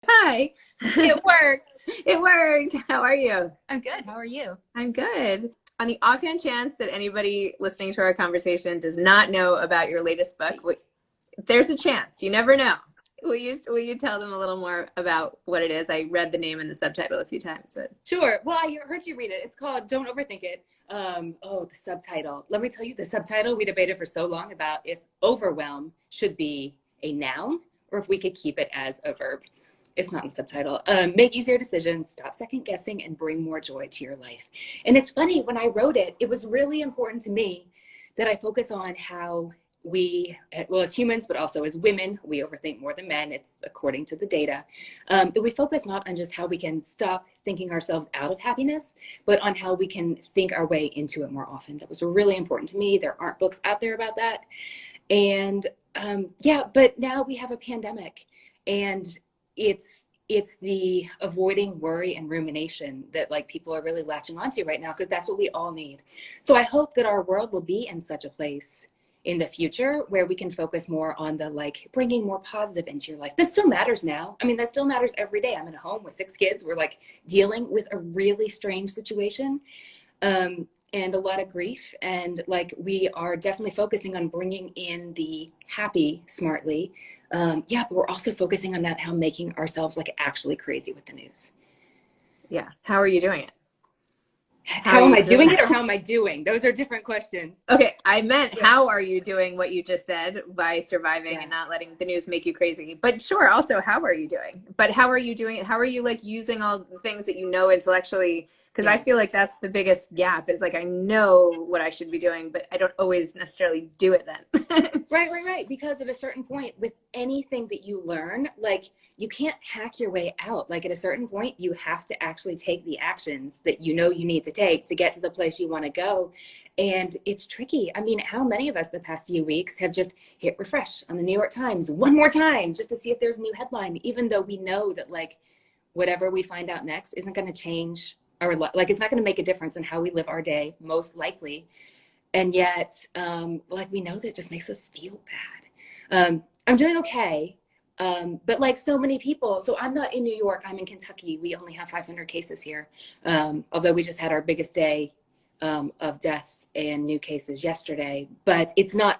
Hi. It worked. It worked. How are you? I'm good. How are you? I'm good. On the offhand chance that anybody listening to our conversation does not know about your latest book, there's a chance. You never know. Will you tell them a little more about what it is? I read the name and the subtitle a few times, but Sure. Well, I heard you read it. It's called Don't Overthink It. The subtitle. Let me tell you, the subtitle, we debated for so long about if overwhelm should be a noun or if we could keep it as a verb. It's not in the subtitle. Make easier decisions, stop second guessing, and bring more joy to your life. And it's funny, when I wrote it, it was really important to me that I focus on how we, well, as humans, but also as women, we overthink more than men. It's according to the data. That we focus not on just how we can stop thinking ourselves out of happiness, but on how we can think our way into it more often. That was really important to me. There aren't books out there about that. And yeah, but now we have a pandemic, and it's the avoiding worry and rumination that like people are really latching onto right now, because that's what we all need. So I hope that our world will be in such a place in the future where we can focus more on the like bringing more positive into your life. That still matters now. I mean, that still matters every day. I'm in a home with 6 kids. We're like dealing with a really strange situation. And a lot of grief, and like we are definitely focusing on bringing in the happy smartly. Yeah, but we're also focusing on that, how making ourselves like actually crazy with the news. yeah. How are you doing it? How are How am you I doing? doing it, or how am I doing? Those are different questions. Okay, I meant Yeah, how are you doing what you just said by surviving and yeah, not letting the news make you crazy. But sure, also how are you doing? But how are you doing it? How are you like using all the things that you know intellectually? Because I yeah. feel like that's the biggest gap is like I know what I should be doing, but I don't always necessarily do it then. Right. Because at a certain point, with anything that you learn, like you can't hack your way out. Like at a certain point, you have to actually take the actions that you know you need to take to get to the place you want to go. And it's tricky. I mean, how many of us the past few weeks have just hit refresh on the New York Times one more time just to see if there's a new headline, even though we know that like whatever we find out next isn't going to change our like it's not going to make a difference in how we live our day, most likely. And yet like we know that it just makes us feel bad. I'm doing okay, but like so many people, so I'm not in New York, I'm in Kentucky. We only have 500 cases here, although we just had our biggest day of deaths and new cases yesterday. But it's not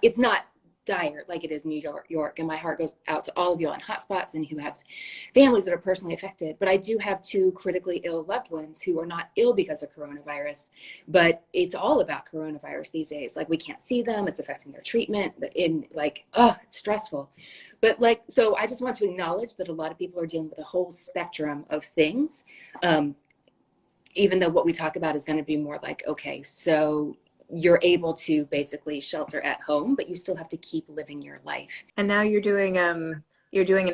dire like it is in New York, and my heart goes out to all of you on hotspots and who have families that are personally affected. But I do have two critically ill loved ones who are not ill because of coronavirus, but it's all about coronavirus these days. Like we can't see them, it's affecting their treatment in like, oh, it's stressful. But like, so I just want to acknowledge that a lot of people are dealing with a whole spectrum of things. Um, Even though what we talk about is going to be more like, okay, so you're able to basically shelter at home, but you still have to keep living your life. And now you're doing an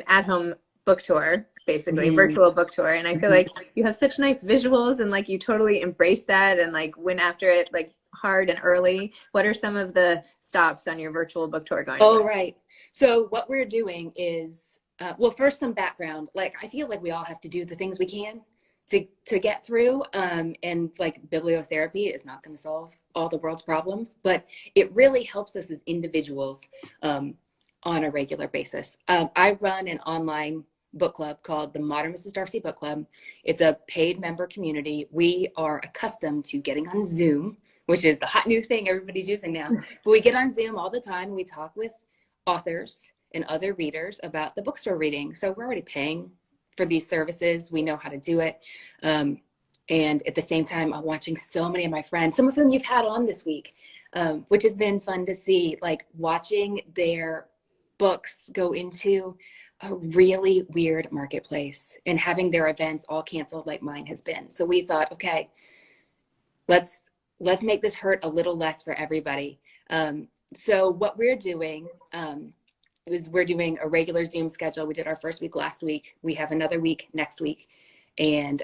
at-home book tour, basically, Mm-hmm. virtual book tour. And I feel Mm-hmm. like you have such nice visuals and like you totally embrace that and like went after it like hard and early. What are some of the stops on your virtual book tour going to be? Oh, right. So what we're doing is, well, first some background. Like I feel like we all have to do the things we can to get through. And like bibliotherapy is not going to solve all the world's problems, but it really helps us as individuals on a regular basis. I run an online book club called the Modern Mrs. Darcy Book Club. It's a paid member community. We are accustomed to getting on Zoom, which is the hot new thing everybody's using now. But we get on Zoom all the time. We talk with authors and other readers about the books we're reading. So we're already paying for these services. We know how to do it. Um, and at the same time, I'm watching so many of my friends, some of whom you've had on this week, which has been fun to see, like watching their books go into a really weird marketplace and having their events all canceled like mine has been. So we thought, okay, let's let's make this hurt a little less for everybody. So what we're doing is we're doing a regular Zoom schedule. We did our first week last week. We have another week next week, and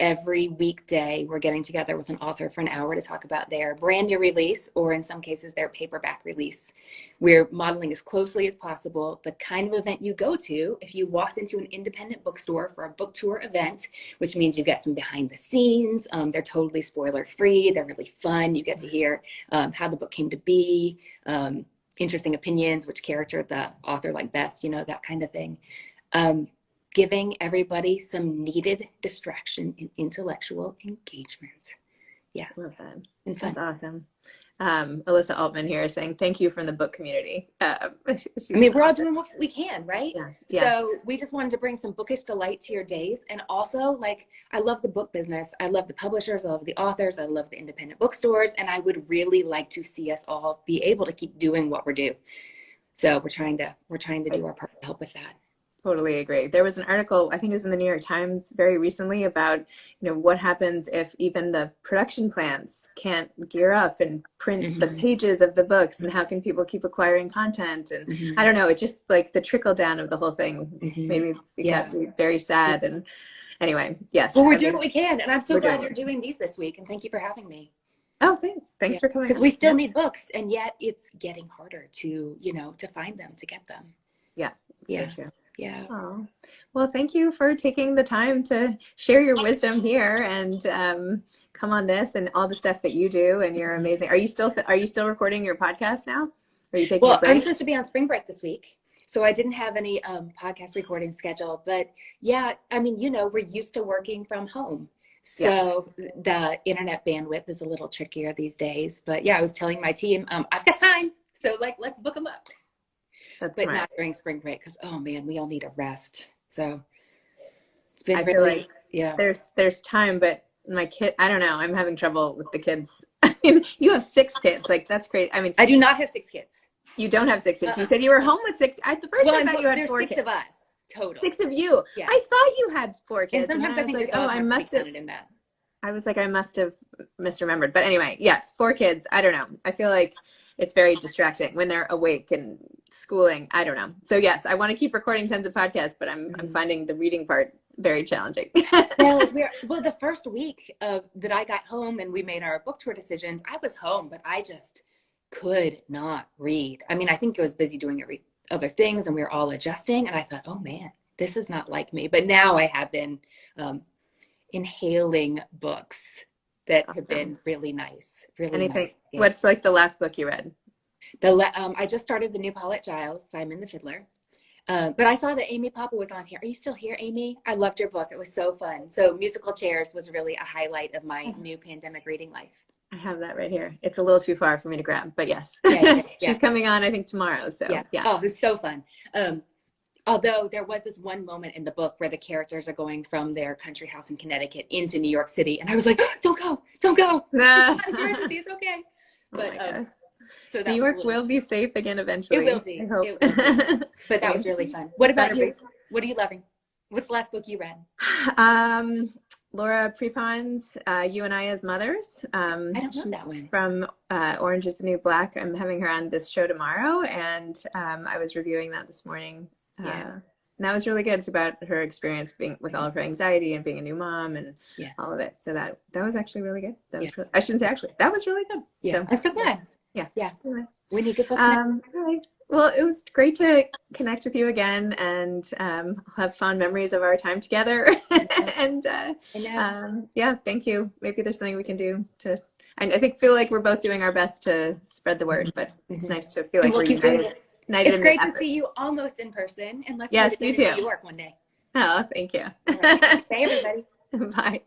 every weekday we're getting together with an author for an hour to talk about their brand new release, or in some cases their paperback release. We're modeling as closely as possible the kind of event you go to if you walked into an independent bookstore for a book tour event, which means you get some behind the scenes. They're totally spoiler free. They're really fun. You get to hear how the book came to be, interesting opinions, which character the author liked best, you know, that kind of thing. Um, giving everybody some needed distraction and intellectual engagement. Yeah. Love that. And fun. That's awesome. Alyssa Altman here saying thank you from the book community. I mean, we're all doing what we can, right? Yeah. Yeah. So we just wanted to bring some bookish delight to your days. And also, like, I love the book business. I love the publishers. I love the authors. I love the independent bookstores. And I would really like to see us all be able to keep doing what we're doing. So we're trying to do our part to help with that. Totally agree. There was an article, I think it was in the New York Times very recently about, what happens if even the production plants can't gear up and print the pages of the books, and how can people keep acquiring content? And I don't know, it just like the trickle down of the whole thing made me got me very sad. And anyway, yes. Well, we're doing what we can. And I'm so glad you're doing these this week. And thank you for having me. Oh, thanks for coming. Because we still need books, and yet it's getting harder to, to find them, to get them. Yeah. So true. Yeah. Oh, well, thank you for taking the time to share your wisdom here and come on this and all the stuff that you do. And you're amazing. Are you still recording your podcast now? Are you taking a break? I'm supposed to be on spring break this week, so I didn't have any podcast recording scheduled. But yeah, I mean, we're used to working from home. So the internet bandwidth is a little trickier these days. But yeah, I was telling my team, I've got time. So let's book them up. That's but smart. Not during spring break, because oh man, we all need a rest. So it's been feel like there's time, but my kid, I don't know, I'm having trouble with the kids. I mean, you have 6 kids, like that's great. I mean, I do not have 6 kids. You don't have 6 kids. You said you were home with 6. The first time I thought you had 4 kids. There's 6 of us total. 6 of you. Yeah. I thought you had 4 kids. And sometimes I think like, I must have in that. I was like, I must have misremembered. But anyway, yes, 4 kids. I don't know. I feel like it's very distracting when they're awake and schooling. I don't know. So yes, I want to keep recording tons of podcasts, but I'm finding the reading part very challenging. well, the first week that I got home and we made our book tour decisions, I was home, but I just could not read. I mean, I think I was busy doing other things and we were all adjusting. And I thought, oh man, this is not like me. But now I have been inhaling books that have been really nice. Really Anything? Nice. Yeah. What's like the last book you read? I just started the new Paulette Giles, Simon the Fiddler. But I saw that Amy Papa was on here. Are you still here, Amy? I loved your book. It was so fun. So Musical Chairs was really a highlight of my new pandemic reading life. I have that right here. It's a little too far for me to grab, but yes. She's coming on, I think, tomorrow. So yeah. Oh, it was so fun. Although there was this one moment in the book where the characters are going from their country house in Connecticut into New York City. And I was like, don't go. It's okay. But, so New York will be safe again eventually. It will be. I hope. It will be. But that was really fun. What about you? What are you loving? What's the last book you read? Laura Prepon's You and I as Mothers. I don't know that one. From Orange is the New Black. I'm having her on this show tomorrow, and I was reviewing that this morning. And that was really good. It's about her experience being with all of her anxiety and being a new mom and all of it. So that was actually really good. That was I shouldn't say actually. That was really good. Yeah. So, I'm so glad. Yeah. We need good books. Right. Well, it was great to connect with you again and have fond memories of our time together. And thank you. Maybe there's something we can do to. I feel like we're both doing our best to spread the word, but it's nice to feel like we'll keep doing it. It's great to see you almost in person, and let's you too. New York one day. Oh, thank you. Right. Bye, everybody. Bye.